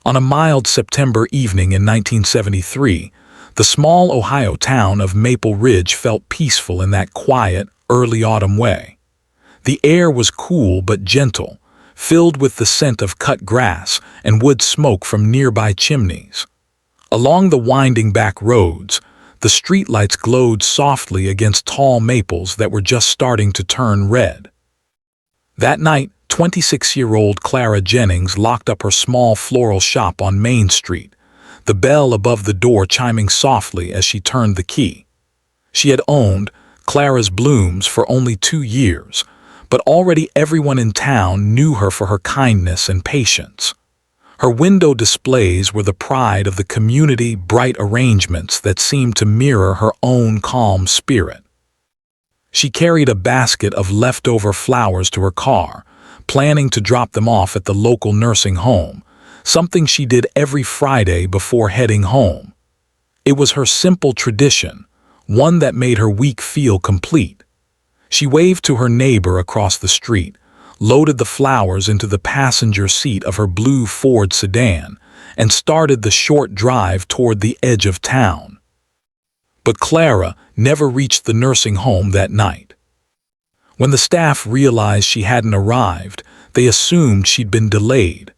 On a mild September evening in 1973, the small Ohio town of Maple Ridge felt peaceful in that quiet, early autumn way. The air was cool but gentle, filled with the scent of cut grass and wood smoke from nearby chimneys. Along the winding back roads, the streetlights glowed softly against tall maples that were just starting to turn red. That night, 26-year-old Clara Jennings locked up her small floral shop on Main Street, the bell above the door chiming softly as she turned the key. She had owned Clara's Blooms for only 2 years, but already everyone in town knew her for her kindness and patience. Her window displays were the pride of the community, bright arrangements that seemed to mirror her own calm spirit. She carried a basket of leftover flowers to her car, planning to drop them off at the local nursing home, something she did every Friday before heading home. It was her simple tradition, one that made her week feel complete. She waved to her neighbor across the street, loaded the flowers into the passenger seat of her blue Ford sedan, and started the short drive toward the edge of town. But Clara never reached the nursing home that night. When the staff realized she hadn't arrived, they assumed she'd been delayed.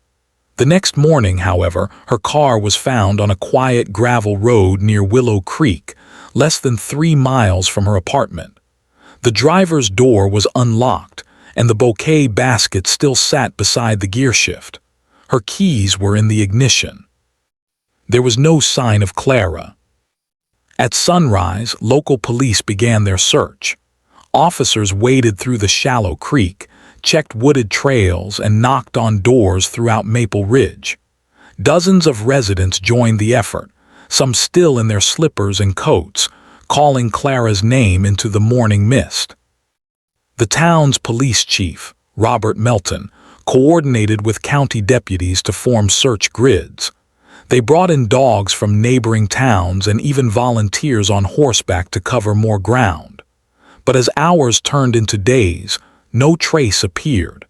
The next morning, however, her car was found on a quiet gravel road near Willow Creek, less than 3 miles from her apartment. The driver's door was unlocked, and the bouquet basket still sat beside the gearshift. Her keys were in the ignition. There was no sign of Clara. At sunrise, local police began their search. Officers waded through the shallow creek, checked wooded trails, and knocked on doors throughout Maple Ridge. Dozens of residents joined the effort, some still in their slippers and coats, calling Clara's name into the morning mist. The town's police chief, Robert Melton, coordinated with county deputies to form search grids. They brought in dogs from neighboring towns and even volunteers on horseback to cover more ground. But as hours turned into days, no trace appeared.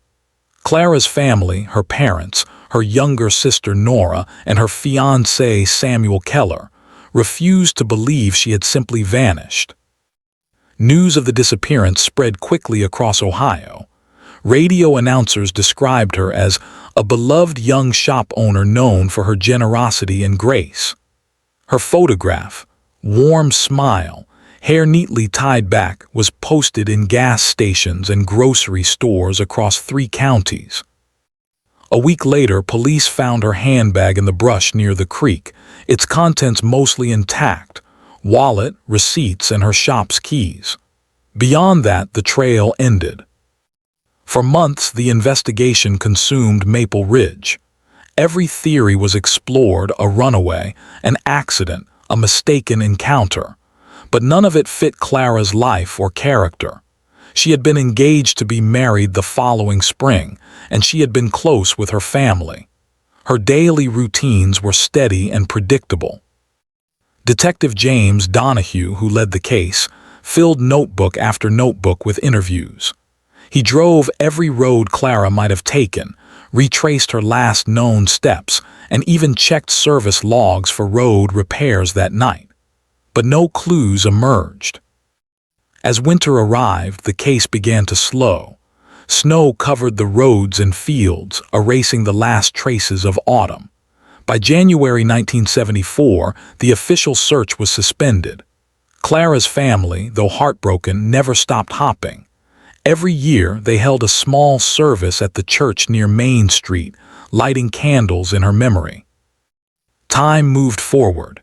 Clara's family, her parents, her younger sister Nora, and her fiancé Samuel Keller, refused to believe she had simply vanished. News of the disappearance spread quickly across Ohio. Radio announcers described her as a beloved young shop owner known for her generosity and grace. Her photograph, warm smile, hair neatly tied back, was posted in gas stations and grocery stores across 3 counties. A week later, police found her handbag in the brush near the creek, its contents mostly intact: wallet, receipts, and her shop's keys. Beyond that, the trail ended. For months, the investigation consumed Maple Ridge. Every theory was explored: a runaway, an accident, a mistaken encounter. But none of it fit Clara's life or character. She had been engaged to be married the following spring, and she had been close with her family. Her daily routines were steady and predictable. Detective James Donahue, who led the case, filled notebook after notebook with interviews. He drove every road Clara might have taken, retraced her last known steps, and even checked service logs for road repairs that night. But no clues emerged. As winter arrived, the case began to slow. Snow covered the roads and fields, erasing the last traces of autumn. By January 1974, the official search was suspended. Clara's family, though heartbroken, never stopped hopping. Every year, they held a small service at the church near Main Street, lighting candles in her memory. Time moved forward.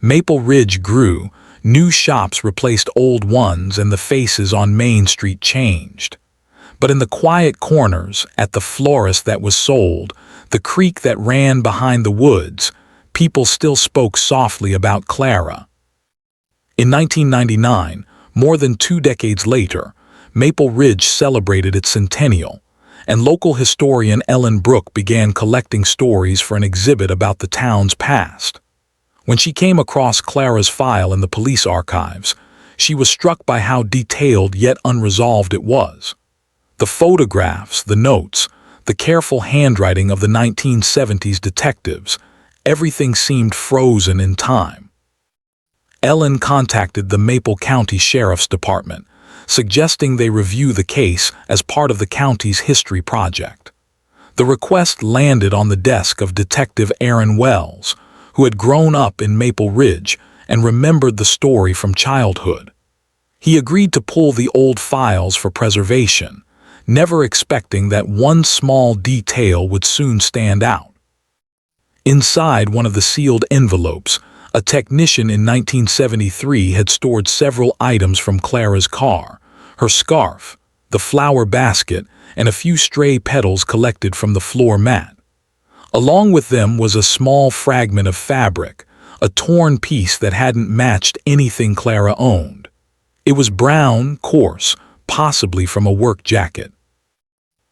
Maple Ridge grew, new shops replaced old ones, and the faces on Main Street changed. But in the quiet corners, at the florist that was sold, the creek that ran behind the woods, people still spoke softly about Clara. In 1999, more than 2 decades later, Maple Ridge celebrated its centennial, and local historian Ellen Brooke began collecting stories for an exhibit about the town's past. When she came across Clara's file in the police archives, she was struck by how detailed yet unresolved it was. The photographs, the notes, the careful handwriting of the 1970s detectives, everything seemed frozen in time. Ellen contacted the Maple County Sheriff's Department, suggesting they review the case as part of the county's history project. The request landed on the desk of Detective Aaron Wells, who had grown up in Maple Ridge and remembered the story from childhood. He agreed to pull the old files for preservation, never expecting that one small detail would soon stand out. Inside one of the sealed envelopes, a technician in 1973 had stored several items from Clara's car: her scarf, the flower basket, and a few stray petals collected from the floor mat. Along with them was a small fragment of fabric, a torn piece that hadn't matched anything Clara owned. It was brown, coarse, possibly from a work jacket.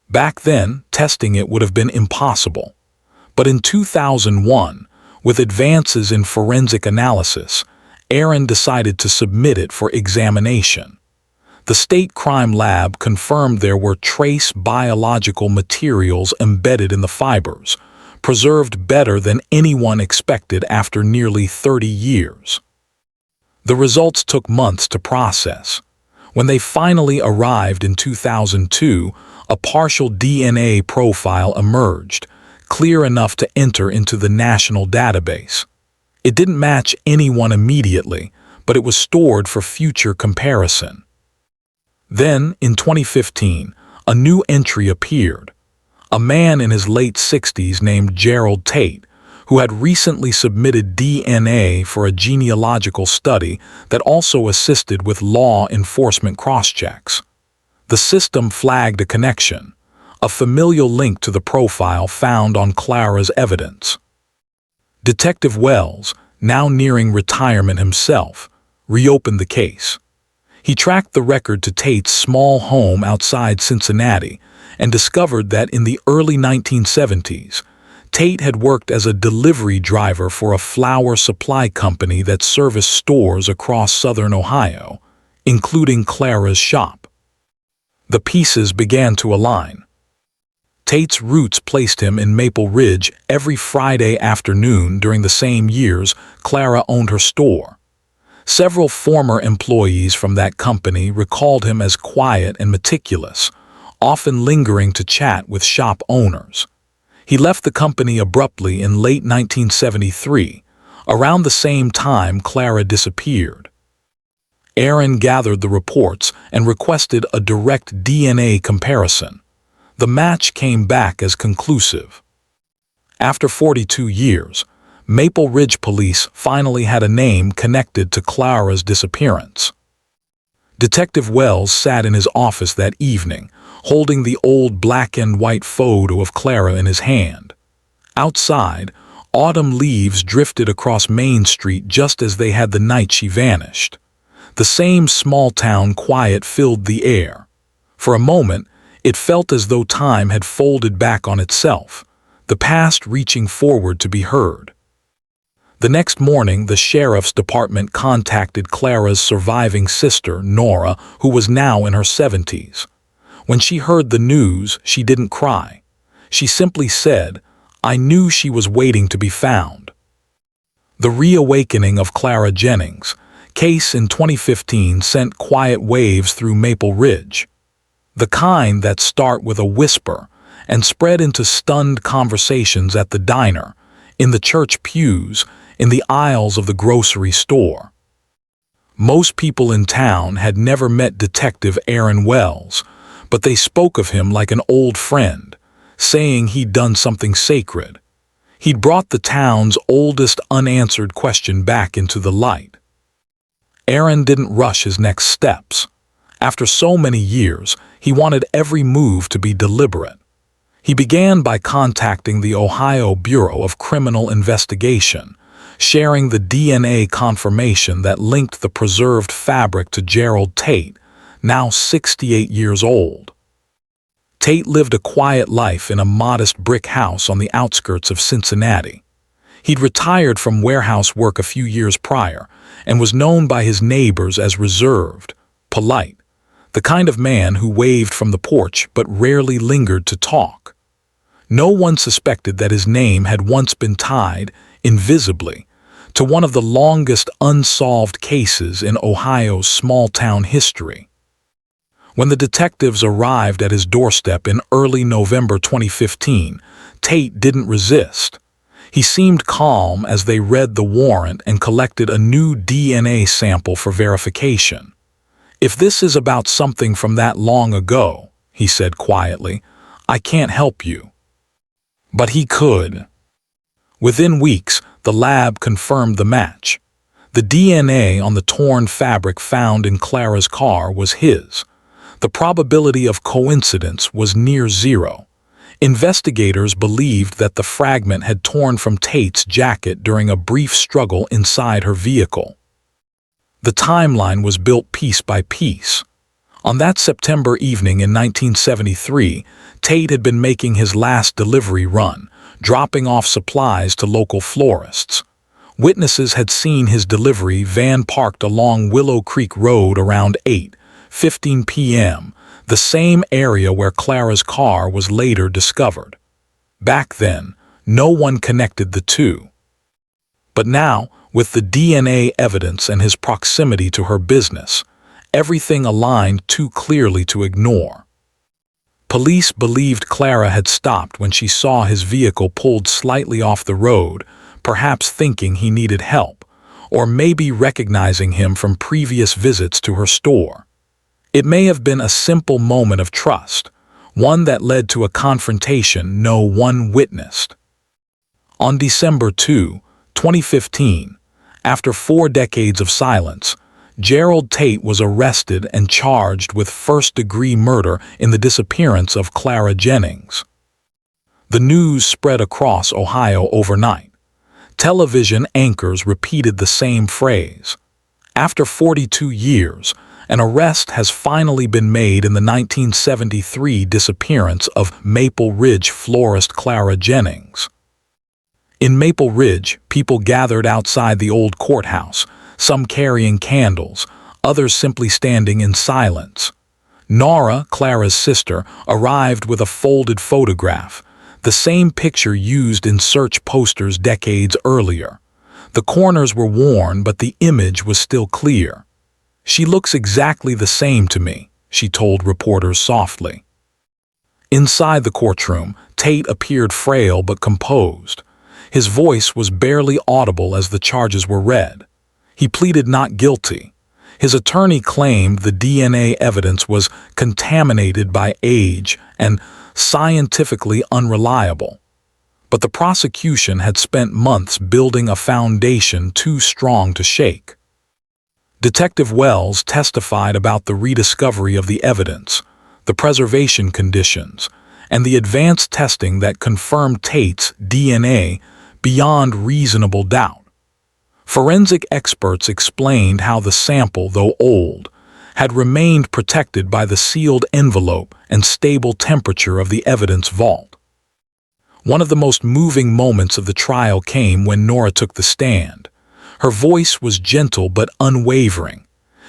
Back then, testing it would have been impossible. But in 2001, with advances in forensic analysis, Aaron decided to submit it for examination. The state crime lab confirmed there were trace biological materials embedded in the fibers, preserved better than anyone expected after nearly 30 years. The results took months to process. When they finally arrived in 2002, a partial DNA profile emerged, clear enough to enter into the national database. It didn't match anyone immediately, but it was stored for future comparison. Then, in 2015, a new entry appeared. A man in his late 60s named Gerald Tate, who had recently submitted DNA for a genealogical study that also assisted with law enforcement cross-checks. The system flagged a connection, a familial link to the profile found on Clara's evidence. Detective Wells, now nearing retirement himself, reopened the case. He tracked the record to Tate's small home outside Cincinnati and discovered that in the early 1970s, Tate had worked as a delivery driver for a flower supply company that serviced stores across southern Ohio, including Clara's shop. The pieces began to align. Tate's roots placed him in Maple Ridge every Friday afternoon during the same years Clara owned her store. Several former employees from that company recalled him as quiet and meticulous, often lingering to chat with shop owners. He left the company abruptly in late 1973, around the same time Clara disappeared. Aaron gathered the reports and requested a direct DNA comparison. The match came back as conclusive. After 42 years, Maple Ridge Police finally had a name connected to Clara's disappearance. Detective Wells sat in his office that evening, holding the old black and white photo of Clara in his hand. Outside, autumn leaves drifted across Main Street just as they had the night she vanished. The same small-town quiet filled the air. For a moment, it felt as though time had folded back on itself, the past reaching forward to be heard. The next morning, the sheriff's department contacted Clara's surviving sister, Nora, who was now in her 70s. When she heard the news, she didn't cry. She simply said, "I knew she was waiting to be found." The reawakening of Clara Jennings' case in 2015 sent quiet waves through Maple Ridge. The kind that start with a whisper and spread into stunned conversations at the diner, in the church pews, in the aisles of the grocery store. Most people in town had never met Detective Aaron Wells, but they spoke of him like an old friend, saying he'd done something sacred. He'd brought the town's oldest unanswered question back into the light. Aaron didn't rush his next steps. After so many years, he wanted every move to be deliberate. He began by contacting the Ohio Bureau of Criminal Investigation, sharing the DNA confirmation that linked the preserved fabric to Gerald Tate, now 68 years old. Tate lived a quiet life in a modest brick house on the outskirts of Cincinnati. He'd retired from warehouse work a few years prior and was known by his neighbors as reserved, polite, the kind of man who waved from the porch but rarely lingered to talk. No one suspected that his name had once been tied, invisibly, to one of the longest unsolved cases in Ohio's small-town history. When the detectives arrived at his doorstep in early November 2015, Tate didn't resist. He seemed calm as they read the warrant and collected a new DNA sample for verification. "If this is about something from that long ago," he said quietly, "I can't help you." But he could. Within weeks, the lab confirmed the match. The DNA on the torn fabric found in Clara's car was his. The probability of coincidence was near zero. Investigators believed that the fragment had torn from Tate's jacket during a brief struggle inside her vehicle. The timeline was built piece by piece. On that September evening in 1973, Tate had been making his last delivery run, dropping off supplies to local florists. Witnesses had seen his delivery van parked along Willow Creek Road around 8:15 p.m., the same area where Clara's car was later discovered. Back then, no one connected the two. But now, with the DNA evidence and his proximity to her business, everything aligned too clearly to ignore. Police believed Clara had stopped when she saw his vehicle pulled slightly off the road, perhaps thinking he needed help, or maybe recognizing him from previous visits to her store. It may have been a simple moment of trust, one that led to a confrontation no one witnessed. On December 2, 2015, after 4 decades of silence, Gerald Tate was arrested and charged with first-degree murder in the disappearance of Clara Jennings. The news spread across Ohio overnight. Television anchors repeated the same phrase. After 42 years, an arrest has finally been made in the 1973 disappearance of Maple Ridge florist Clara Jennings. In Maple Ridge, people gathered outside the old courthouse, some carrying candles, others simply standing in silence. Nora, Clara's sister, arrived with a folded photograph, the same picture used in search posters decades earlier. The corners were worn, but the image was still clear. "She looks exactly the same to me," she told reporters softly. Inside the courtroom, Tate appeared frail but composed. His voice was barely audible as the charges were read. He pleaded not guilty. His attorney claimed the DNA evidence was contaminated by age and scientifically unreliable. But the prosecution had spent months building a foundation too strong to shake. Detective Wells testified about the rediscovery of the evidence, the preservation conditions, and the advanced testing that confirmed Tate's DNA beyond reasonable doubt. Forensic experts explained how the sample, though old, had remained protected by the sealed envelope and stable temperature of the evidence vault. One of the most moving moments of the trial came when Nora took the stand. Her voice was gentle but unwavering.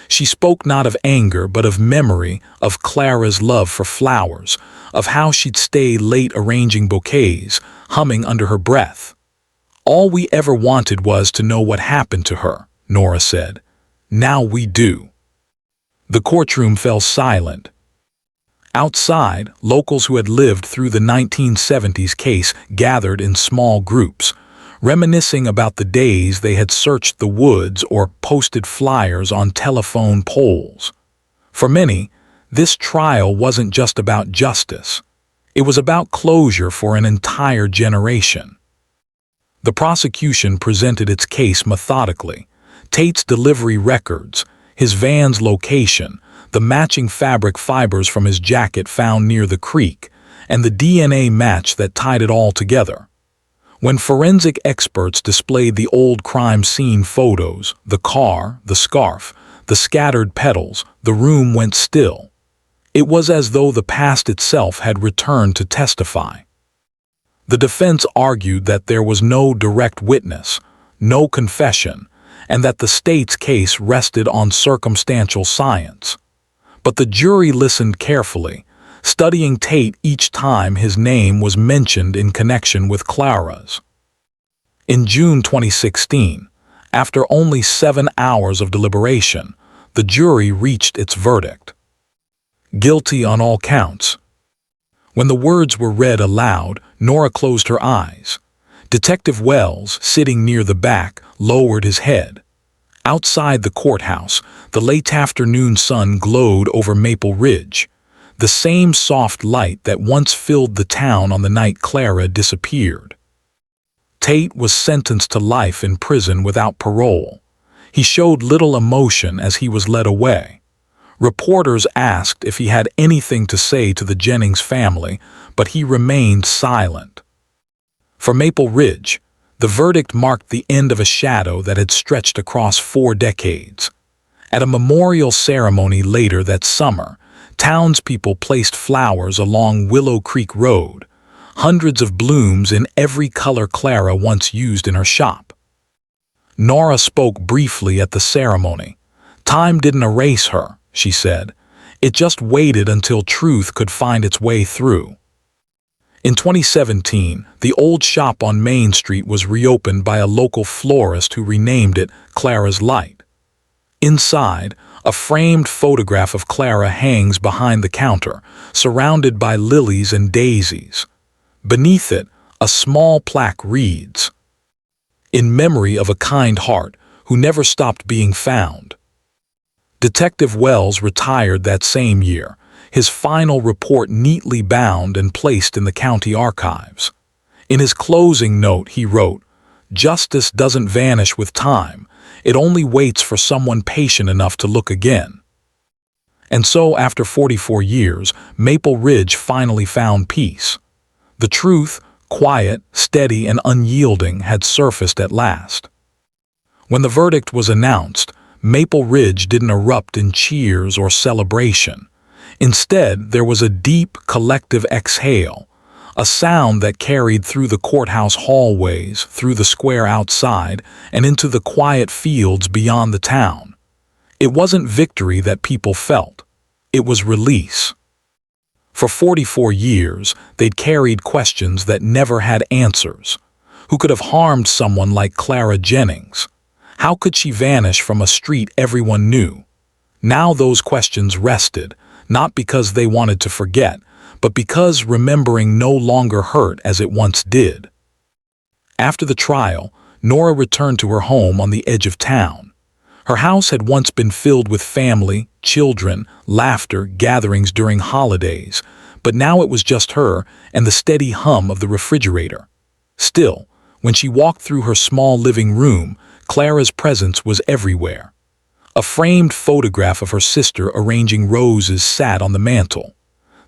She spoke not of anger but of memory, of Clara's love for flowers, of how she'd stay late arranging bouquets, humming under her breath. "All we ever wanted was to know what happened to her," Nora said. "Now we do." The courtroom fell silent. Outside, locals who had lived through the 1970s case gathered in small groups, reminiscing about the days they had searched the woods or posted flyers on telephone poles. For many, this trial wasn't just about justice. It was about closure for an entire generation. The prosecution presented its case methodically. Tate's delivery records, his van's location, the matching fabric fibers from his jacket found near the creek, and the DNA match that tied it all together. When forensic experts displayed the old crime scene photos, the car, the scarf, the scattered petals, the room went still. It was as though the past itself had returned to testify. The defense argued that there was no direct witness, no confession, and that the state's case rested on circumstantial science. But the jury listened carefully. studying Tate each time his name was mentioned in connection with Clara's. In June 2016, after only 7 hours of deliberation, the jury reached its verdict. Guilty on all counts. When the words were read aloud, Nora closed her eyes. Detective Wells, sitting near the back, lowered his head. Outside the courthouse, the late afternoon sun glowed over Maple Ridge, the same soft light that once filled the town on the night Clara disappeared. Tate was sentenced to life in prison without parole. He showed little emotion as he was led away. Reporters asked if he had anything to say to the Jennings family, but he remained silent. For Maple Ridge, the verdict marked the end of a shadow that had stretched across 4 decades. At a memorial ceremony later that summer, townspeople placed flowers along Willow Creek Road, hundreds of blooms in every color Clara once used in her shop. Nora spoke briefly at the ceremony. "Time didn't erase her," she said. "It just waited until truth could find its way through." In 2017, the old shop on Main Street was reopened by a local florist who renamed it Clara's Light. Inside, a framed photograph of Clara hangs behind the counter, surrounded by lilies and daisies. Beneath it, a small plaque reads, "In memory of a kind heart who never stopped being found." Detective Wells retired that same year, his final report neatly bound and placed in the county archives. In his closing note, he wrote, "Justice doesn't vanish with time. It only waits for someone patient enough to look again." And so, after 44 years, Maple Ridge finally found peace. The truth, quiet, steady, and unyielding, had surfaced at last. When the verdict was announced, Maple Ridge didn't erupt in cheers or celebration. Instead, there was a deep, collective exhale, a sound that carried through the courthouse hallways, through the square outside, and into the quiet fields beyond the town. It wasn't victory that people felt. It was release. For 44 years, they'd carried questions that never had answers. Who could have harmed someone like Clara Jennings? How could she vanish from a street everyone knew? Now those questions rested, not because they wanted to forget, but because remembering no longer hurt as it once did. After the trial, Nora returned to her home on the edge of town. Her house had once been filled with family, children, laughter, gatherings during holidays, but now it was just her and the steady hum of the refrigerator. Still, when she walked through her small living room, Clara's presence was everywhere. A framed photograph of her sister arranging roses sat on the mantel.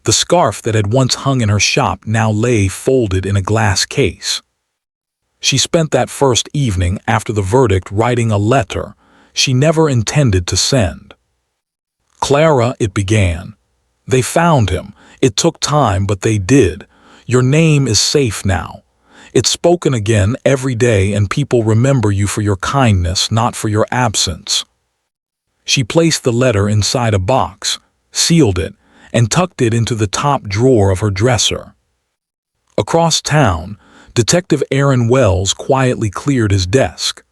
The scarf that had once hung in her shop now lay folded in a glass case. She spent that first evening after the verdict writing a letter she never intended to send. "Clara," it began. "They found him. It took time, but they did. Your name is safe now. It's spoken again every day, and people remember you for your kindness, not for your absence." She placed the letter inside a box, sealed it, and tucked it into the top drawer of her dresser. Across town, Detective Aaron Wells quietly cleared his desk.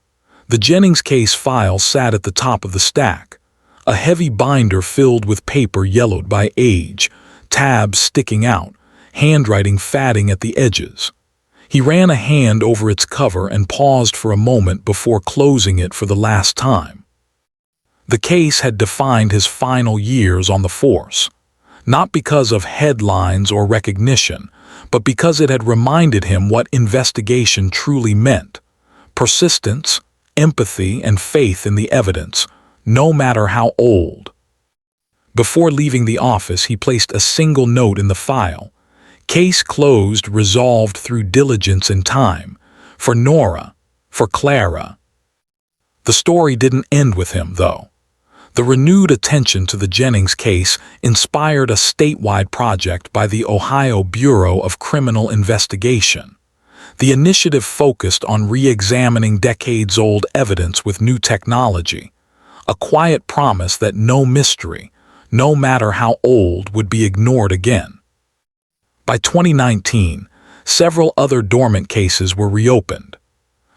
The Jennings case file sat at the top of the stack, a heavy binder filled with paper yellowed by age, tabs sticking out, handwriting fading at the edges. He ran a hand over its cover and paused for a moment before closing it for the last time. The case had defined his final years on the force, not because of headlines or recognition, but because it had reminded him what investigation truly meant: persistence, empathy, and faith in the evidence, no matter how old. Before leaving the office, he placed a single note in the file: "Case closed, resolved through diligence and time. For Nora, for Clara." The story didn't end with him, though. The renewed attention to the Jennings case inspired a statewide project by the Ohio Bureau of Criminal Investigation. The initiative focused on re-examining decades-old evidence with new technology, a quiet promise that no mystery, no matter how old, would be ignored again. By 2019, several other dormant cases were reopened.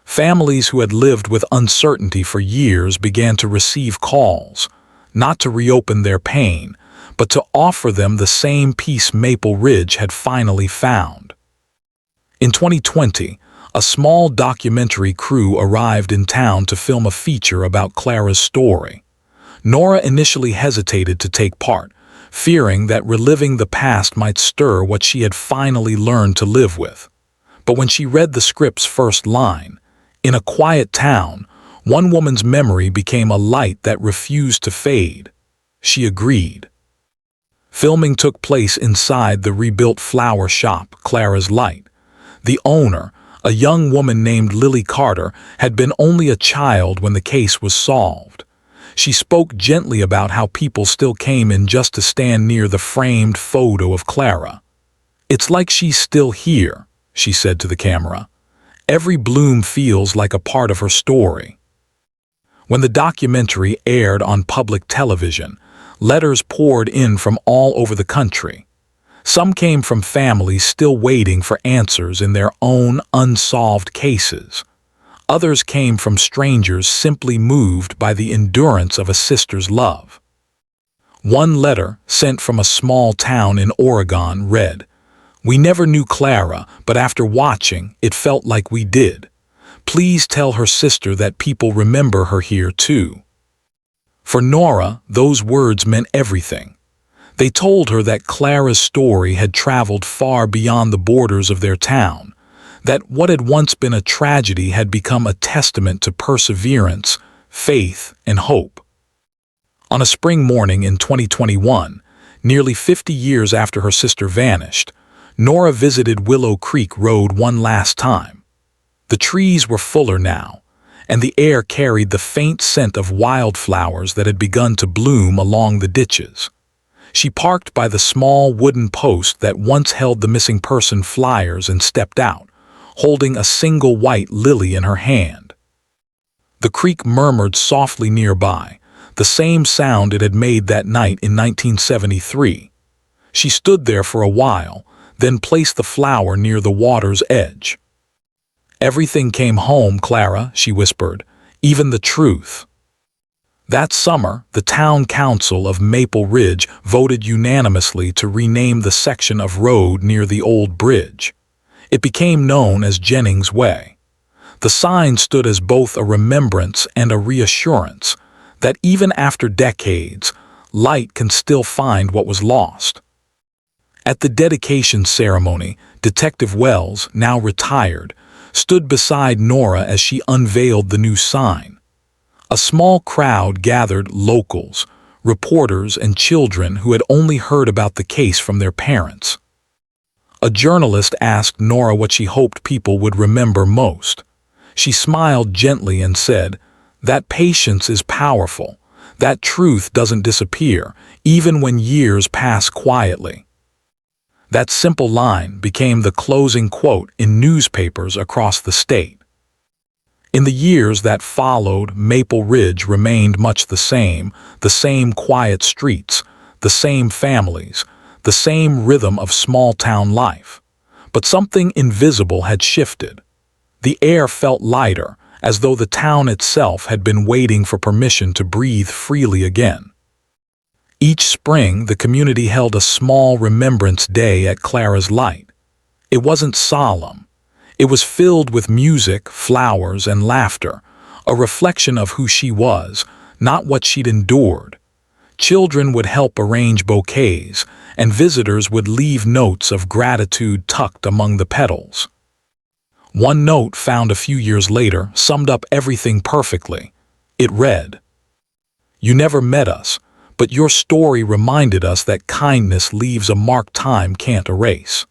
Families who had lived with uncertainty for years began to receive calls, not to reopen their pain, but to offer them the same peace Maple Ridge had finally found. In 2020, a small documentary crew arrived in town to film a feature about Clara's story. Nora initially hesitated to take part, fearing that reliving the past might stir what she had finally learned to live with. But when she read the script's first line, "In a quiet town, one woman's memory became a light that refused to fade," she agreed. Filming took place inside the rebuilt flower shop, Clara's Light. The owner, a young woman named Lily Carter, had been only a child when the case was solved. She spoke gently about how people still came in just to stand near the framed photo of Clara. "It's like she's still here," she said to the camera. "Every bloom feels like a part of her story." When the documentary aired on public television, letters poured in from all over the country. Some came from families still waiting for answers in their own unsolved cases. Others came from strangers simply moved by the endurance of a sister's love. One letter, sent from a small town in Oregon, read, "We never knew Clara, but after watching, it felt like we did. Please tell her sister that people remember her here too." For Nora, those words meant everything. They told her that Clara's story had traveled far beyond the borders of their town, that what had once been a tragedy had become a testament to perseverance, faith, and hope. On a spring morning in 2021, nearly 50 years after her sister vanished, Nora visited Willow Creek Road one last time. The trees were fuller now, and the air carried the faint scent of wildflowers that had begun to bloom along the ditches. She parked by the small wooden post that once held the missing person flyers and stepped out, holding a single white lily in her hand. The creek murmured softly nearby, the same sound it had made that night in 1973. She stood there for a while, then placed the flower near the water's edge. "Everything came home, Clara," she whispered, "even the truth." That summer, the town council of Maple Ridge voted unanimously to rename the section of road near the old bridge. It became known as Jennings Way. The sign stood as both a remembrance and a reassurance that even after decades, light can still find what was lost. At the dedication ceremony, Detective Wells, now retired, stood beside Nora as she unveiled the new sign. A small crowd gathered, locals, reporters, and children who had only heard about the case from their parents. A journalist asked Nora what she hoped people would remember most. She smiled gently and said, "That patience is powerful. That truth doesn't disappear, even when years pass quietly." That simple line became the closing quote in newspapers across the state. In the years that followed, Maple Ridge remained much the same quiet streets, the same families, the same rhythm of small-town life. But something invisible had shifted. The air felt lighter, as though the town itself had been waiting for permission to breathe freely again. Each spring, the community held a small remembrance day at Clara's Light. It wasn't solemn. It was filled with music, flowers, and laughter, a reflection of who she was, not what she'd endured. Children would help arrange bouquets, and visitors would leave notes of gratitude tucked among the petals. One note found a few years later summed up everything perfectly. It read, "You never met us, but your story reminded us that kindness leaves a mark time can't erase."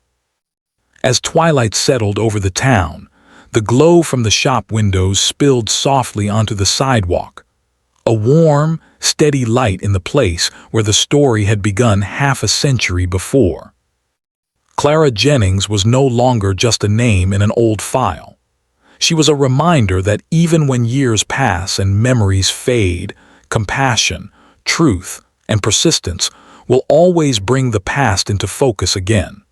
As twilight settled over the town, the glow from the shop windows spilled softly onto the sidewalk, a warm, steady light in the place where the story had begun half a century before. Clara Jennings was no longer just a name in an old file. She was a reminder that even when years pass and memories fade, compassion, truth, and persistence will always bring the past into focus again.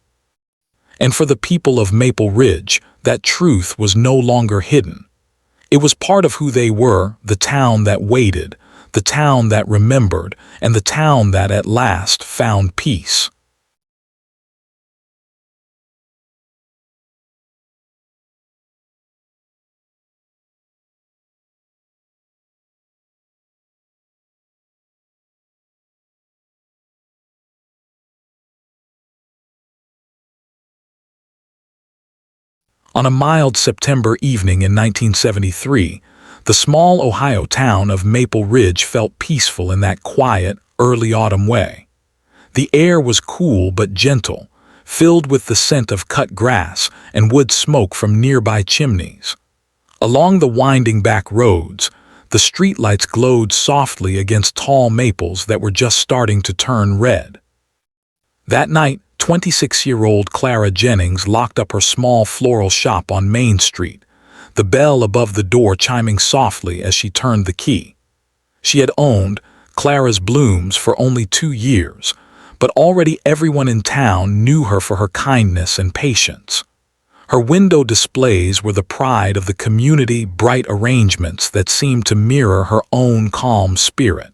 And for the people of Maple Ridge, that truth was no longer hidden. It was part of who they were, the town that waited, the town that remembered, and the town that at last found peace. On a mild September evening in 1973, the small Ohio town of Maple Ridge felt peaceful in that quiet, early autumn way. The air was cool but gentle, filled with the scent of cut grass and wood smoke from nearby chimneys. Along the winding back roads, the streetlights glowed softly against tall maples that were just starting to turn red. That night, 26-year-old Clara Jennings locked up her small floral shop on Main Street, the bell above the door chiming softly as she turned the key. She had owned Clara's Blooms for only 2 years, but already everyone in town knew her for her kindness and patience. Her window displays were the pride of the community, bright arrangements that seemed to mirror her own calm spirit.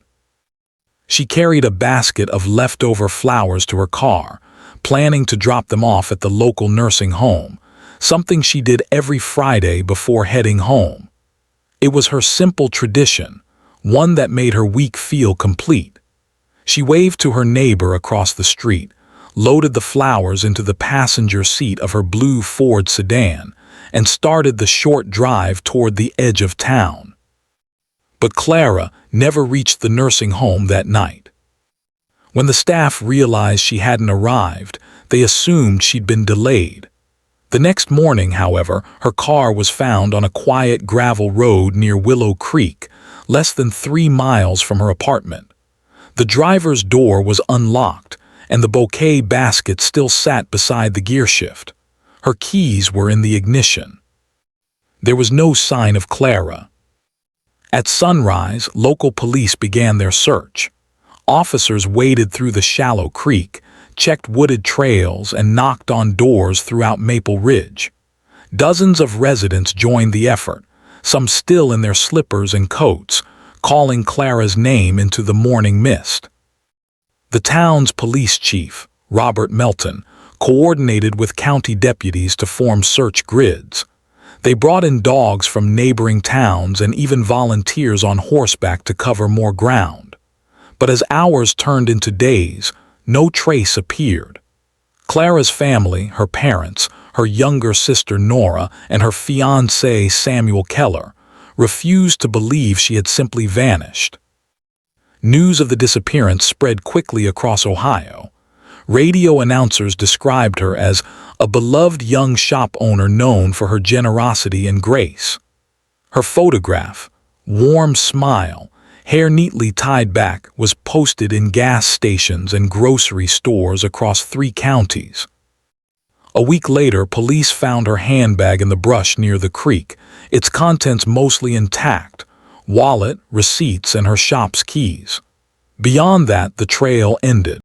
She carried a basket of leftover flowers to her car, planning to drop them off at the local nursing home, something she did every Friday before heading home. It was her simple tradition, one that made her week feel complete. She waved to her neighbor across the street, loaded the flowers into the passenger seat of her blue Ford sedan, and started the short drive toward the edge of town. But Clara never reached the nursing home that night. When the staff realized she hadn't arrived, they assumed she'd been delayed. The next morning, however, her car was found on a quiet gravel road near Willow Creek, less than 3 miles from her apartment. The driver's door was unlocked, and the bouquet basket still sat beside the gearshift. Her keys were in the ignition. There was no sign of Clara. At sunrise, local police began their search. Officers waded through the shallow creek, checked wooded trails, and knocked on doors throughout Maple Ridge. Dozens of residents joined the effort, some still in their slippers and coats, calling Clara's name into the morning mist. The town's police chief, Robert Melton, coordinated with county deputies to form search grids. They brought in dogs from neighboring towns and even volunteers on horseback to cover more ground. But as hours turned into days, no trace appeared. Clara's family, her parents, her younger sister Nora, and her fiancé Samuel Keller, refused to believe she had simply vanished. News of the disappearance spread quickly across Ohio. Radio announcers described her as a beloved young shop owner known for her generosity and grace. Her photograph, warm smile, hair neatly tied back, was posted in gas stations and grocery stores across 3 counties. A week later, police found her handbag in the brush near the creek, its contents mostly intact: wallet, receipts, and her shop's keys. Beyond that, the trail ended.